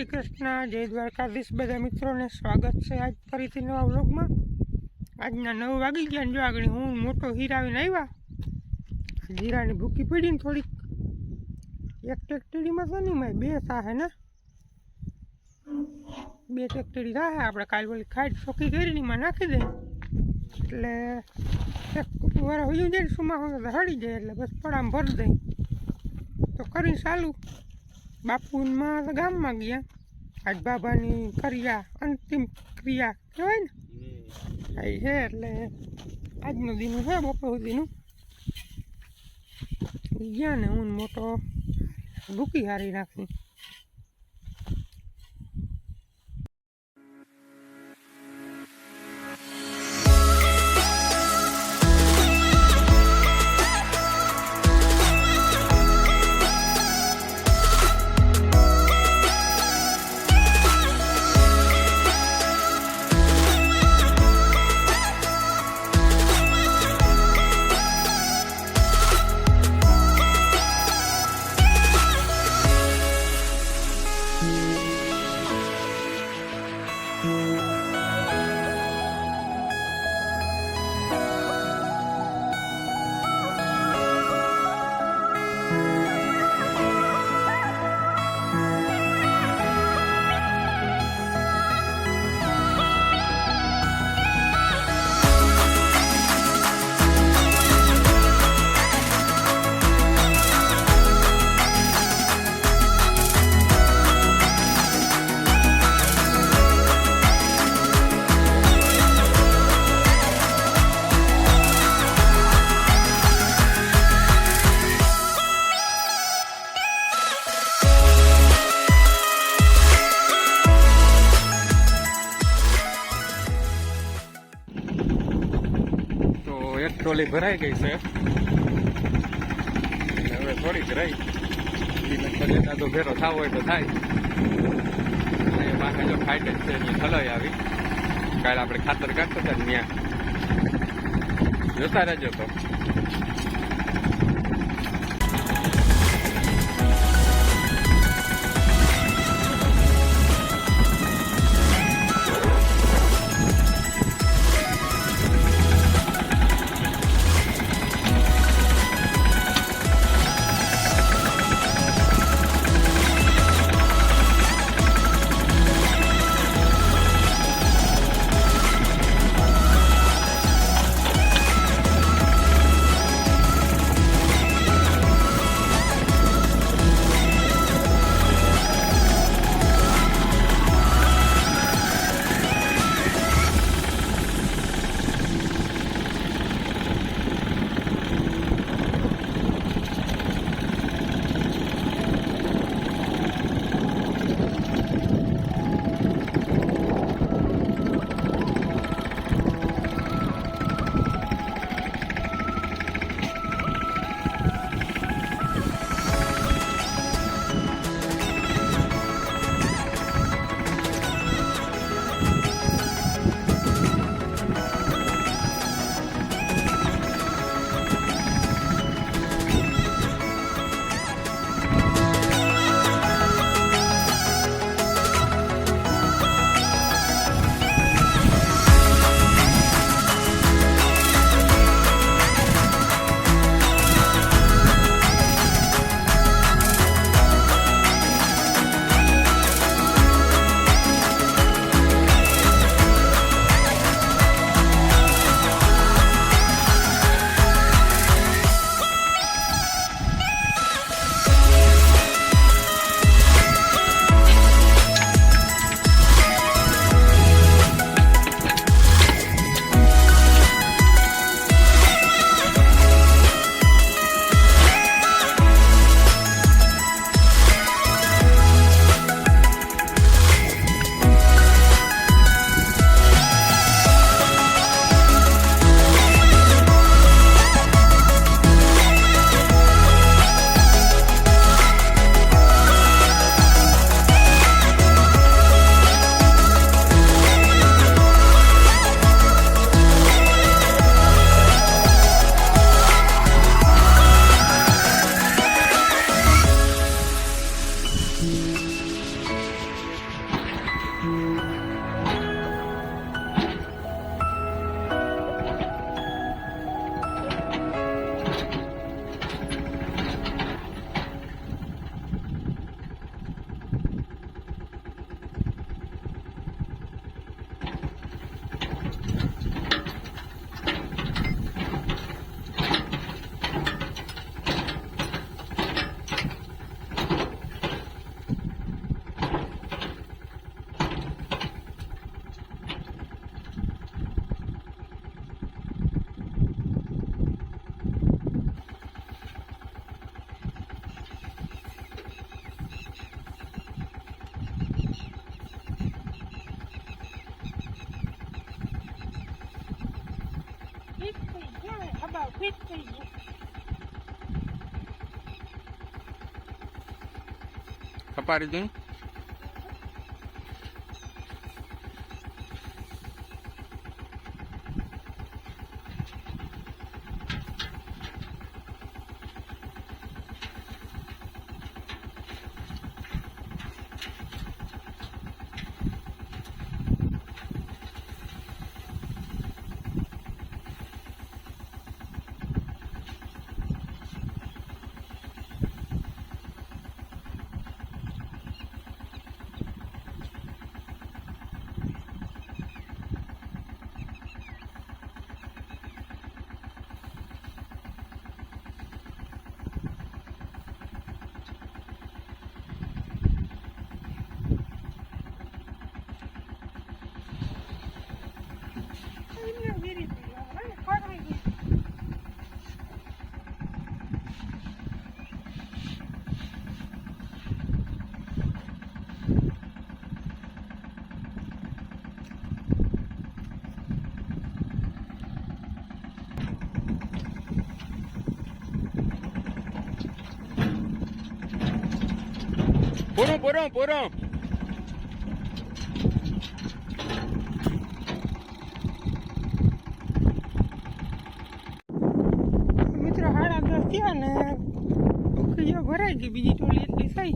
કૃષ્ણ, જય દ્વારકાધીશ બધા મિત્રોને સ્વાગત છે આજ ફરીથી નવા વ્લોગમાં। આજના 9 વાગી ગયા ને જો આગળ હું મોટો હીરાવીને આવ્યા। જીરાની ભૂકી પડી ને થોડીક, એક ટેક્ટરીમાં તો નહીં બે થાહે ને, બે ટેક્ટરી થાહે। આપણે કાલ ઓલી ખાડ ચોખ્ખી કરીને એમાં નાખી દઈએ એટલે એક વાર હોઈ જાય ને સુમા તો હળી જાય એટલે બસ પડામાં ભરી દઈ તો કરીને ચાલુ। બાપુમાં તો ગામમાં ગયા, આજ બાબાની કર્યા અંતિમ ક્રિયા કહેવાય ને એ છે એટલે આજનું દીનું છે બપોર સુધીનું ગયા ને હું મોટો ભૂકી હારી નાખી। ટ્રોલી ભરાઈ ગઈ છે, હવે થોડીક રહી તો ભેરો થવો હોય તો થાય। પાસે જો ફાઈટ જ છે એની હલાઈ આવી, કાલે આપણે ખાતર કાઢતા હતા ત્યાં જોતા રહેજો તો। સાવ ફિટ થઈ ગયું. કપારી દઈ પૂરો મિત્રો 10:30 થયા ને ઉકળીઓ ભરાઈ ગઈ. બીજી ટોલી એટલી થઈ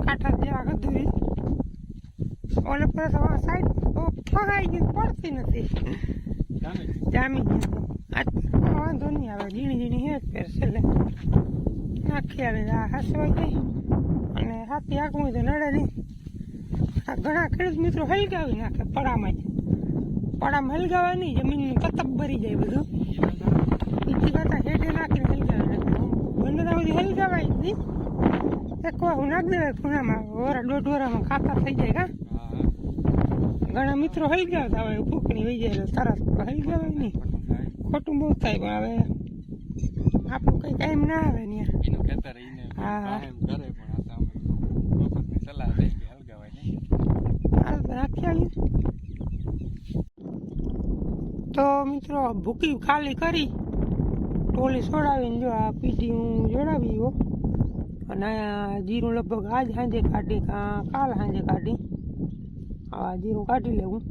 કાંઠા જેવા ગધું ઓલે પર સાઈડ ફગાઈ ગઈ, પડતી નથી, જામી ગઈ. આજ વાંધો નહીં આવે, ઝીણી હેત પહેરશે એટલે નાખી આવે. આ હસવાઈ ગઈ અને હાથી આંકવું તો નડે નહીં. આ ઘણા ખેડૂત મિત્રો હલગાવી નાખે પડામાં જ. પડામાં હલગાવા નહીં, જમીનનું કતબ ભરી જાય બધું. બીજી કરતા હેઠે નાખીને હલગાવી નાખે. બંદરા બધી હલગાવાય જ નહીં. એક વાર હું નાખી દેવાય ખૂણામાં, વરા દોઢ વરામાં ખાતર થઈ જાય. કા ઘણા મિત્રો હલગાવતા હોય, ફૂકણી વહી જાય તરત હલગાવાય નહીં. ખોટું બહુ થાય, પણ હવે આપણું કંઈ ટાઈમ ના આવે ને. હા હાલ નાખી આવી. તો મિત્રો ભૂકી ખાલી કરી ટોલી છોડાવીને જો આ પીટી હું જોડાવી ગયો. અને જીરું લગભગ આજ સાંજે કાઢી, કાલ સાંજે કાઢી. આ જીરું કાઢી લેવું.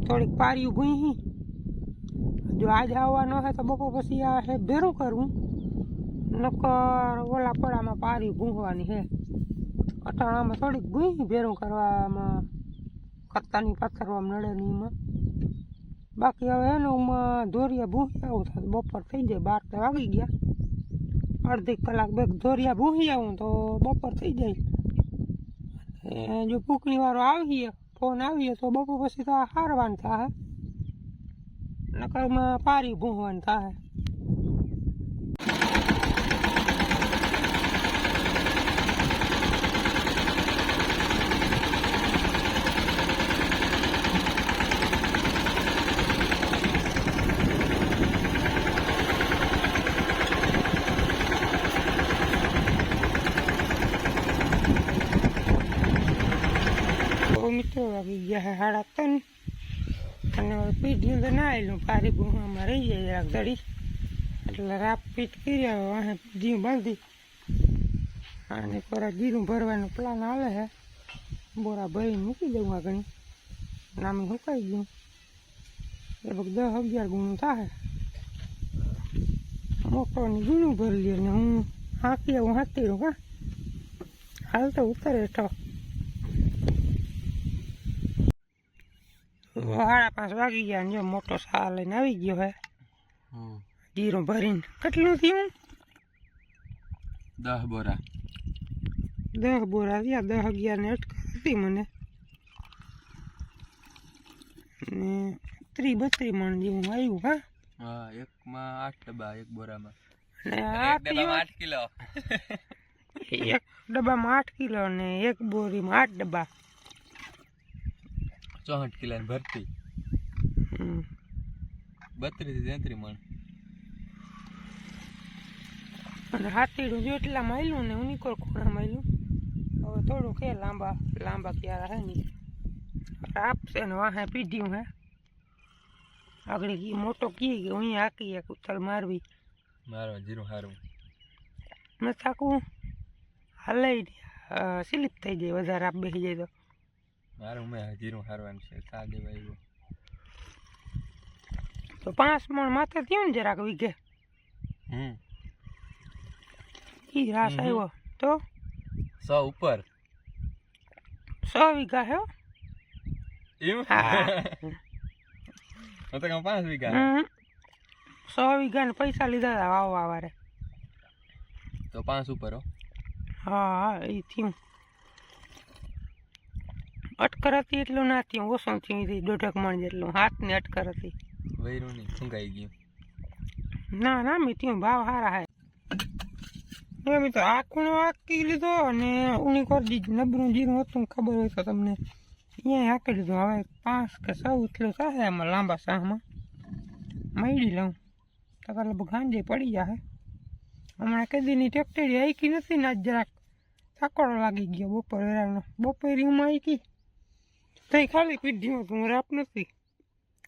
થોડીક પાર્યું ભૂઈ, જો આજ આવવાનો હોય તો બપોર પછી આ હે ભેરું કરવું. નકર ઓલા પડામાં પારી ભૂંગવાની છે. અટાણામાં થોડીક ભૂઈ ભેરું કરવામાં કત્તાની પાથરવામાં નડે નહીં એમાં. બાકી હવે એનું ધોરિયા ભૂંગી આવું થાય બપોર થઈ જાય. 12 વાગી ગયા, અડધી કલાક બે ધોરિયા ભૂંગી આવું તો બપોર થઈ જાય. જો પૂકણીવાળો આવીએ, ફોન આવીએ તો બપોર પછી તો હારવાનું થાય, નકરમાં પારી ભૂંગવાનું થાય. મિત્રો વાગી ગયા 3:30 અને પીઠનું તો ના આવેલું. પારી ભૂંગવામાં રહી જાય જરાક ઘડી, એટલે રાપ પીઠ કરી આવે. વાહે જીવ બાંધી અને કોરા જીરું ભરવાનું પ્લાન આવે છે. બોરા ભરીને મૂકી દઉં આગળ, નામે સુકાઈ ગયું. લગભગ 10-11 ગુણું થાય. મોટોની ગુણું ભરી લે ને હું હાંકી આવું હાંકી રહું. હા હાલ તો ઉતરે હેઠો. 5:30 વાગી ગયા. જો મોટો સા લઈને આવી ગયો હે જીરું ભરીને. કેટલું થયું? 10 બોરા. 10 બોરા થયા. 10-11 ને અટક હતી મને. ને 30-32 મણ જેવું આવ્યું. હા એકમાં 8 ડબ્બા, એક બોરામાં. ને એક ડબ્બામાં 8 કિલો. એક ડબ્બામાં 8 કિલો ને એક બોરીમાં 8 ડબ્બા. 64 કિલોની ભરતી. 32 થી 33 મણ. અને હાથીડું જો એટલા માયલું ને ઉનીકોર ખોણા માયલું. હવે થોડું કે લાંબા ક્યારે હે નહીં આપશે ને વાહે પીઢ્યું હે. આગળ કી મોટો કી કે હું હાકી એક ઉથલ મારવી મારવા જીરું હારું ન થાકું હલાઈ સ્લીપ થઈ જાય વધારે આપ બેસી જાય તો મારું મેં જીરું હારવાનું છે સા દેવા આવ્યો તો 5 મણ માથે થયું ને જરાક વીઘે ઈ રાસ આવ્યો તો 100 ઉપર 100 વીઘા હે એવું હા તો કામ 5 વીઘા 100 વીઘા ને પૈસા લીધા હતા વાવવા વારે તો 5 ઉપર હો હા એ થયું અટકર હતી એટલું ના થયું ઓછું થયું 1.5 મણ જેટલું હાથની અટકર હતી વૈરું નહીં ફૂંકાઈ ગયું ના ના મેં થયું ભાવ સારા હે એમ તો આખું હાકી લીધો અને ઊની કરી દીધી નબરું જીરું હતું ખબર હોય તો તમને અહીંયા હાકી લીધું હવે 5 કે 6 એટલું થાય એમાં લાંબા શાહમાં મળી લઉં તો લગભગ ગાંજે પડી જાય હમણાં કદીની ટેક્ટરી આઈકી નથી ને આજ જરાક થાકોડો લાગી ગયો બપોર વેરાનો બપોરી હું આઈકી ત્યાં ખાલી પીઢીમાં તું રાપ નથી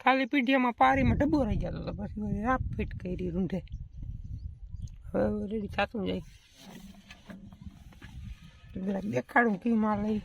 ખાલી પીઢીમાં પારીમાં ડબ્બો રહી જતો તો પછી વળી રાપ ફિટ કરી રૂંઢે હવે રેડી થતું જાય જરાક દેખાડું કી માં લઈ